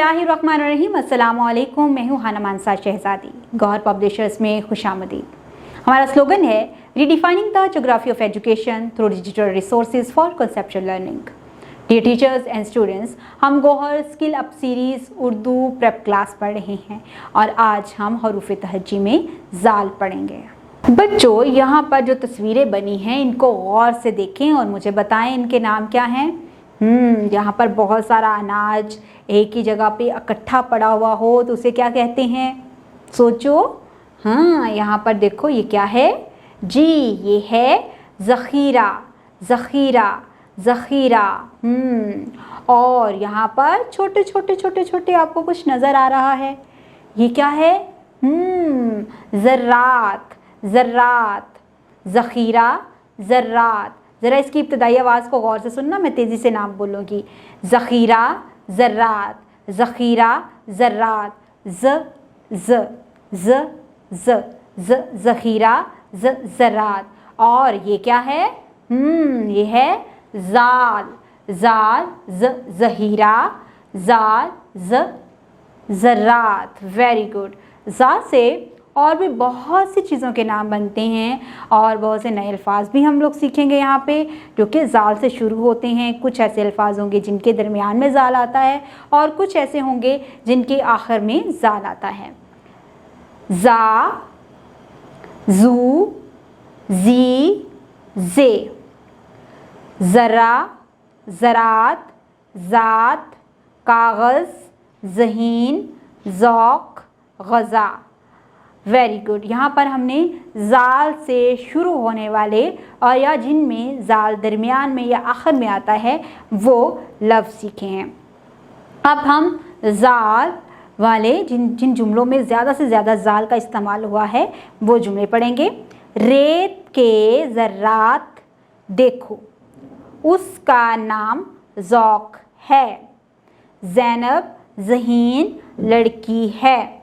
बिस्मिल्लाहिर्रहमानिर्रहीम। अस्सलामु अलैकुम। मैं हूँ हाना मानसा शहजादी। गौहर पब्लिशर्स में खुशामदीद। हमारा स्लोगन है redefining the geography of education through digital resources for conceptual learning. Dear teachers and students, हम Gauhar skill up series Urdu prep class पढ़ रहे हैं और आज हम हरूफ तहज्जी में जाल पढ़ेंगे। बच्चों, यहाँ पर जो तस्वीरें बनी हैं इनको गौर से देखें और मुझे बताएं इनके नाम क्या हैं। यहाँ पर बहुत सारा अनाज एक ही जगह पे इकट्ठा पड़ा हुआ हो तो उसे क्या कहते हैं? सोचो। हाँ, यहाँ पर देखो ये क्या है जी, ये है ज़ख़ीरा। ज़ख़ीरा, ज़ख़ीरा। और यहाँ पर छोटे छोटे आपको कुछ नज़र आ रहा है, ये क्या है? ज़र्रात, ज़र्रात। ज़ख़ीरा, ज़र्रात। ज़रा इसकी इब्तदाई आवाज़ को गौर से सुनना, मैं तेज़ी से नाम बोलूँगी। ज़ख़ीरा, ज़र्रात, ज़ख़ीरा, ज़र्रात। ज़ख़ीरा, ज़र्रात। और ये क्या है? ये है ज़ाल। ज़ाल, ज़हीरा, ज़ाल, ज़र्रात। Very good. ज़ाल से और भी बहुत सी चीज़ों के नाम बनते हैं और बहुत से नए अल्फाज भी हम लोग सीखेंगे यहाँ पे जो कि ज़ाल से शुरू होते हैं। कुछ ऐसे अल्फाज होंगे जिनके दरमियान में ज़ाल आता है और कुछ ऐसे होंगे जिनके आखिर में ज़ाल आता है। ज़ा, ज़ू, ज़ी, ज़े। ज़रा, ज़रात, ज़ात, कागज़, ज़हीन, ज़ौक़, ग़ज़ा। Very good. यहाँ पर हमने ज़ाल से शुरू होने वाले और या जिनमें ज़ाल दरमियान में या आखिर में आता है वो लफ्ज़ सीखे हैं। अब हम ज़ाल वाले जिन जुमलों में ज़्यादा से ज़्यादा ज़ाल का इस्तेमाल हुआ है वो जुमले पढ़ेंगे। रेत के ज़र्रात देखो, उसका नाम ज़ौक़ है। ज़ैनब ज़हीन लड़की है।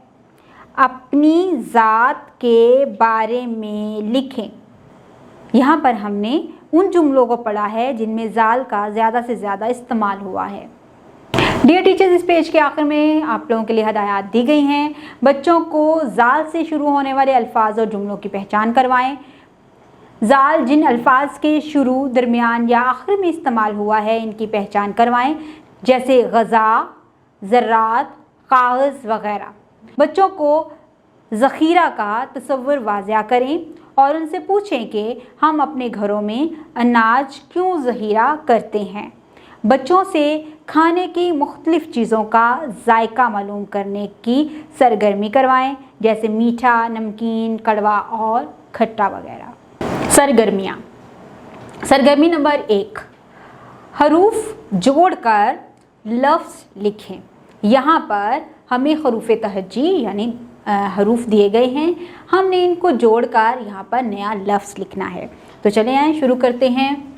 अपनी ज़ात के बारे में लिखें। यहाँ पर हमने उन जुमलों को पढ़ा है जिनमें ज़ाल का ज़्यादा से ज़्यादा इस्तेमाल हुआ है। डियर टीचर्स, इस पेज के आखिर में आप लोगों के लिए हदायत दी गई हैं। बच्चों को ज़ाल से शुरू होने वाले अल्फाज और जुमलों की पहचान करवाएं। ज़ाल जिन अल्फाज के शुरू, दरमियान या आखिर में इस्तेमाल हुआ है इनकी पहचान करवाएं, जैसे ग़ज़ा, ज़र्रात, कागज़ वग़ैरह। बच्चों को ज़ख़ीरा का तसव्वुर वाज़िया करें और उनसे पूछें कि हम अपने घरों में अनाज क्यों ज़ख़ीरा करते हैं। बच्चों से खाने की मुख्तलिफ़ चीज़ों का जायका मालूम करने की सरगर्मी करवाएं, जैसे मीठा, नमकीन, कड़वा और खट्टा वगैरह। सरगर्मियाँ। सरगर्मी नंबर 1, हरूफ जोड़कर लफ्ज़ लिखें। यहाँ पर हमें हरूफ तहज्जी यानी हरूफ दिए गए हैं, हमने इनको जोड़कर यहाँ पर नया लफ्ज़ लिखना है। तो चले आए शुरू करते हैं।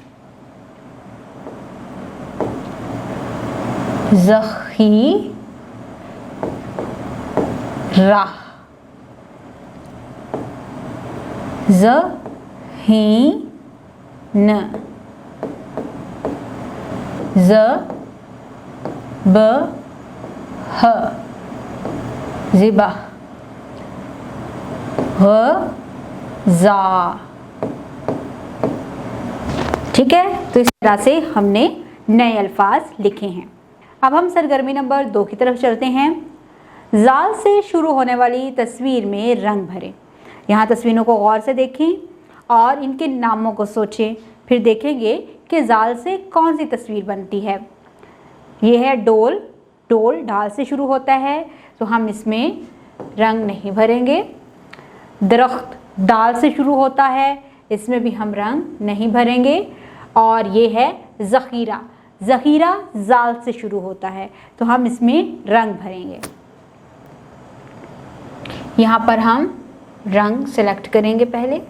ज़ख़ीरा, ज़हीन, ज़िबह, ग़ज़ा। ठीक है, तो इस तरह से हमने नए अल्फाज लिखे हैं। अब हम सरगर्मी नंबर 2 की तरफ चलते हैं। ज़ाल से शुरू होने वाली तस्वीर में रंग भरें। यहाँ तस्वीरों को गौर से देखें और इनके नामों को सोचें, फिर देखेंगे कि ज़ाल से कौन सी तस्वीर बनती है। ये है डोल। डोल ढाल से शुरू होता है तो हम इसमें रंग नहीं भरेंगे। दरख्त दाल से शुरू होता है, इसमें भी हम रंग नहीं भरेंगे। और ये है ज़ख़ीरा। ज़ख़ीरा ज़ाल से शुरू होता है तो हम इसमें रंग भरेंगे। यहाँ पर हम रंग सेलेक्ट करेंगे पहले।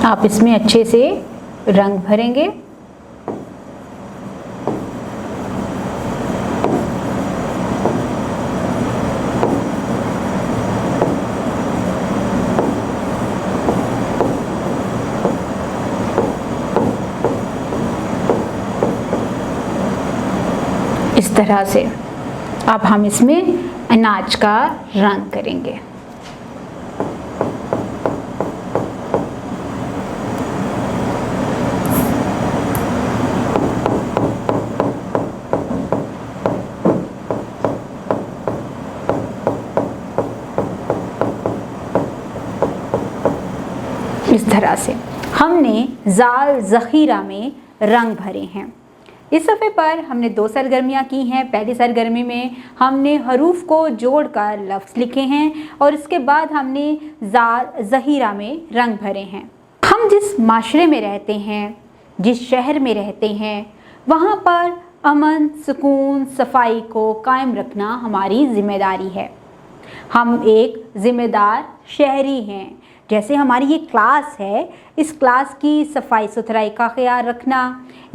आप इसमें अच्छे से रंग भरेंगे। इस तरह से अब हम इसमें अनाज का रंग करेंगे। इस तरह से हमने जाल ज़ख़ीरा में रंग भरे हैं। इस सफ़े पर हमने 2 सरगर्मियाँ की हैं। पहली सरगर्मी में हमने हरूफ को जोड़कर लफ्ज़ लिखे हैं और इसके बाद हमने जाल ज़ख़ीरा में रंग भरे हैं। हम जिस माशरे में रहते हैं, जिस शहर में रहते हैं, वहाँ पर अमन, सुकून, सफाई को कायम रखना हमारी ज़िम्मेदारी है। हम एक ज़िम्मेदार शहरी हैं। जैसे हमारी ये क्लास है, इस क्लास की सफाई सुथराई का ख्याल रखना,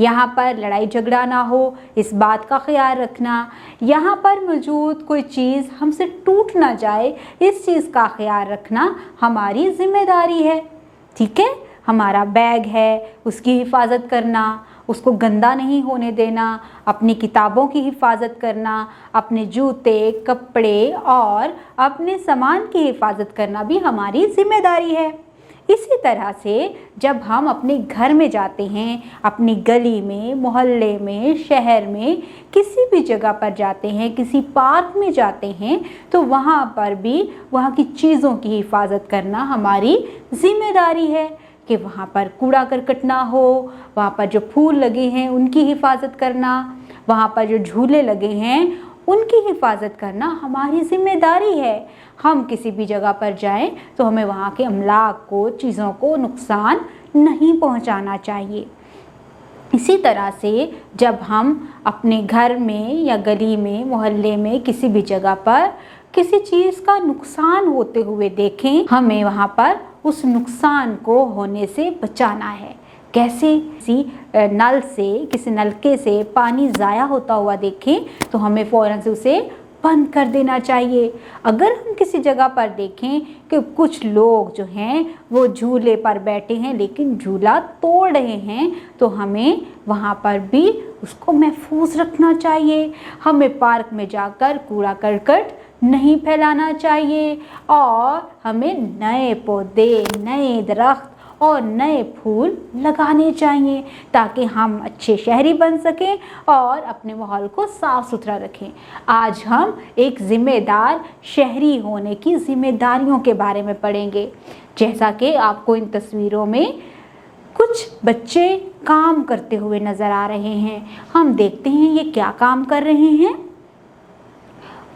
यहाँ पर लड़ाई झगड़ा ना हो इस बात का ख्याल रखना, यहाँ पर मौजूद कोई चीज़ हमसे टूट ना जाए इस चीज़ का ख्याल रखना हमारी ज़िम्मेदारी है। ठीक है, हमारा बैग है उसकी हिफाजत करना, उसको गंदा नहीं होने देना, अपनी किताबों की हिफाजत करना, अपने जूते, कपड़े और अपने सामान की हिफाजत करना भी हमारी ज़िम्मेदारी है। इसी तरह से जब हम अपने घर में जाते हैं, अपनी गली में, मोहल्ले में, शहर में, किसी भी जगह पर जाते हैं, किसी पार्क में जाते हैं, तो वहाँ पर भी वहाँ की चीज़ों की हिफाजत करना हमारी ज़िम्मेदारी है कि वहाँ पर कूड़ा करकट ना हो, वहाँ पर जो फूल लगे हैं उनकी हिफाजत करना, वहाँ पर जो झूले लगे हैं उनकी हिफाजत करना हमारी ज़िम्मेदारी है। हम किसी भी जगह पर जाएं तो हमें वहाँ के अमलाक को, चीज़ों को नुकसान नहीं पहुँचाना चाहिए। इसी तरह से जब हम अपने घर में या गली में, मोहल्ले में, किसी भी जगह पर किसी चीज़ का नुकसान होते हुए देखें, हमें वहाँ पर उस नुकसान को होने से बचाना है। कैसे? किसी नल से, किसी नलके से पानी ज़ाया होता हुआ देखें तो हमें फ़ौरन से उसे बंद कर देना चाहिए। अगर हम किसी जगह पर देखें कि कुछ लोग जो हैं वो झूले पर बैठे हैं लेकिन झूला तोड़ रहे हैं, तो हमें वहाँ पर भी उसको महफूज रखना चाहिए। हमें पार्क में जाकर कूड़ा करकट नहीं फैलाना चाहिए और हमें नए पौधे, नए दरख्त और नए फूल लगाने चाहिए ताकि हम अच्छे शहरी बन सकें और अपने माहौल को साफ़ सुथरा रखें। आज हम एक ज़िम्मेदार शहरी होने की ज़िम्मेदारियों के बारे में पढ़ेंगे। जैसा कि आपको इन तस्वीरों में कुछ बच्चे काम करते हुए नज़र आ रहे हैं। हम देखते हैं ये क्या काम कर रहे हैं।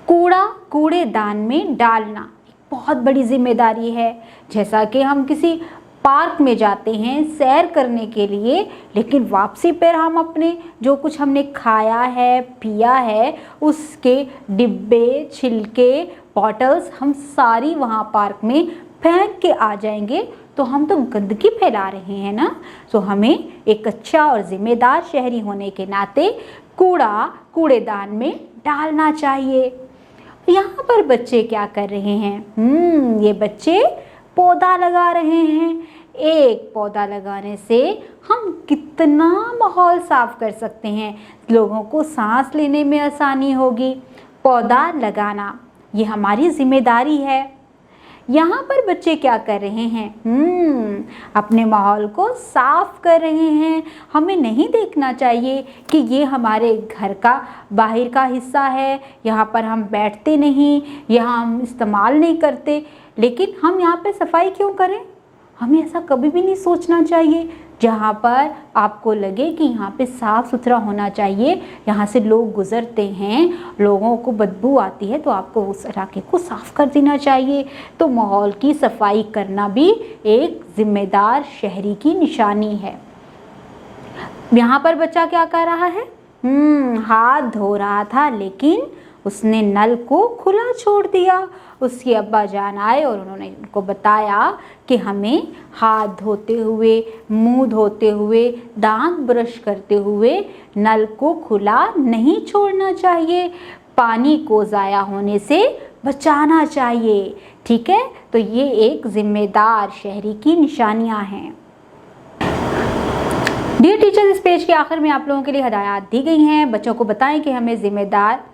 कूड़ा कूड़ेदान में डालना बहुत बड़ी जिम्मेदारी है। जैसा कि हम किसी पार्क में जाते हैं सैर करने के लिए, लेकिन वापसी पर हम अपने जो कुछ हमने खाया है, पिया है, उसके डिब्बे, छिलके, बॉटल्स हम सारी वहाँ पार्क में फेंक के आ जाएंगे तो हम तो गंदगी फैला रहे हैं ना। तो हमें एक अच्छा और ज़िम्मेदार शहरी होने के नाते कूड़ा कूड़ेदान में डालना चाहिए। यहाँ पर बच्चे क्या कर रहे हैं? ये बच्चे पौधा लगा रहे हैं। एक पौधा लगाने से हम कितना माहौल साफ कर सकते हैं, लोगों को सांस लेने में आसानी होगी। पौधा लगाना ये हमारी जिम्मेदारी है। यहाँ पर बच्चे क्या कर रहे हैं? अपने माहौल को साफ कर रहे हैं। हमें नहीं देखना चाहिए कि ये हमारे घर का बाहर का हिस्सा है, यहाँ पर हम बैठते नहीं, यहाँ हम इस्तेमाल नहीं करते, लेकिन हम यहाँ पे सफाई क्यों करें? हमें ऐसा कभी भी नहीं सोचना चाहिए। जहाँ पर आपको लगे कि यहाँ पे साफ़ सुथरा होना चाहिए, यहाँ से लोग गुज़रते हैं, लोगों को बदबू आती है, तो आपको उस इलाके को साफ़ कर देना चाहिए। तो माहौल की सफाई करना भी एक ज़िम्मेदार शहरी की निशानी है। यहाँ पर बच्चा क्या कर रहा है? हाथ धो रहा था, लेकिन उसने नल को खुला छोड़ दिया। उसके अब्बा जान आए और उन्होंने उनको बताया कि हमें हाथ धोते हुए, मुंह धोते हुए, दांत ब्रश करते हुए नल को खुला नहीं छोड़ना चाहिए, पानी को ज़ाया होने से बचाना चाहिए। ठीक है, तो ये एक जिम्मेदार शहरी की निशानियां हैं। डियर टीचर्स, इस पेज के आखिर में आप लोगों के लिए हदायत दी गई हैं। बच्चों को बताएं कि हमें जिम्मेदार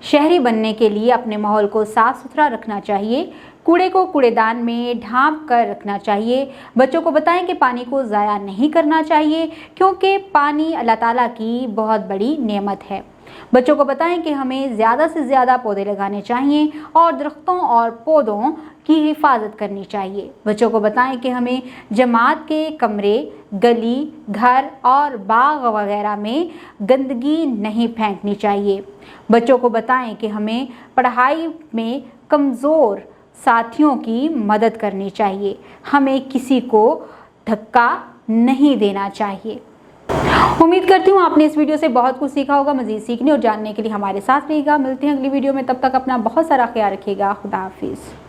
शहरी बनने के लिए अपने माहौल को साफ सुथरा रखना चाहिए, कूड़े को कूड़ेदान में ढांप कर रखना चाहिए। बच्चों को बताएं कि पानी को ज़ाया नहीं करना चाहिए, क्योंकि पानी अल्लाह ताला की बहुत बड़ी नेमत है। बच्चों को बताएं कि हमें ज़्यादा से ज़्यादा पौधे लगाने चाहिए और दरख्तों और पौधों की हिफाजत करनी चाहिए। बच्चों को बताएं कि हमें जमात के कमरे, गली, घर और बाग वगैरह में गंदगी नहीं फेंकनी चाहिए। बच्चों को बताएं कि हमें पढ़ाई में कमज़ोर साथियों की मदद करनी चाहिए, हमें किसी को धक्का नहीं देना चाहिए। उम्मीद करती हूँ आपने इस वीडियो से बहुत कुछ सीखा होगा। मज़ीद सीखने और जानने के लिए हमारे साथ रहिएगा। मिलते हैं अगली वीडियो में, तब तक अपना बहुत सारा ख्याल रखिएगा। खुदा हाफिज़।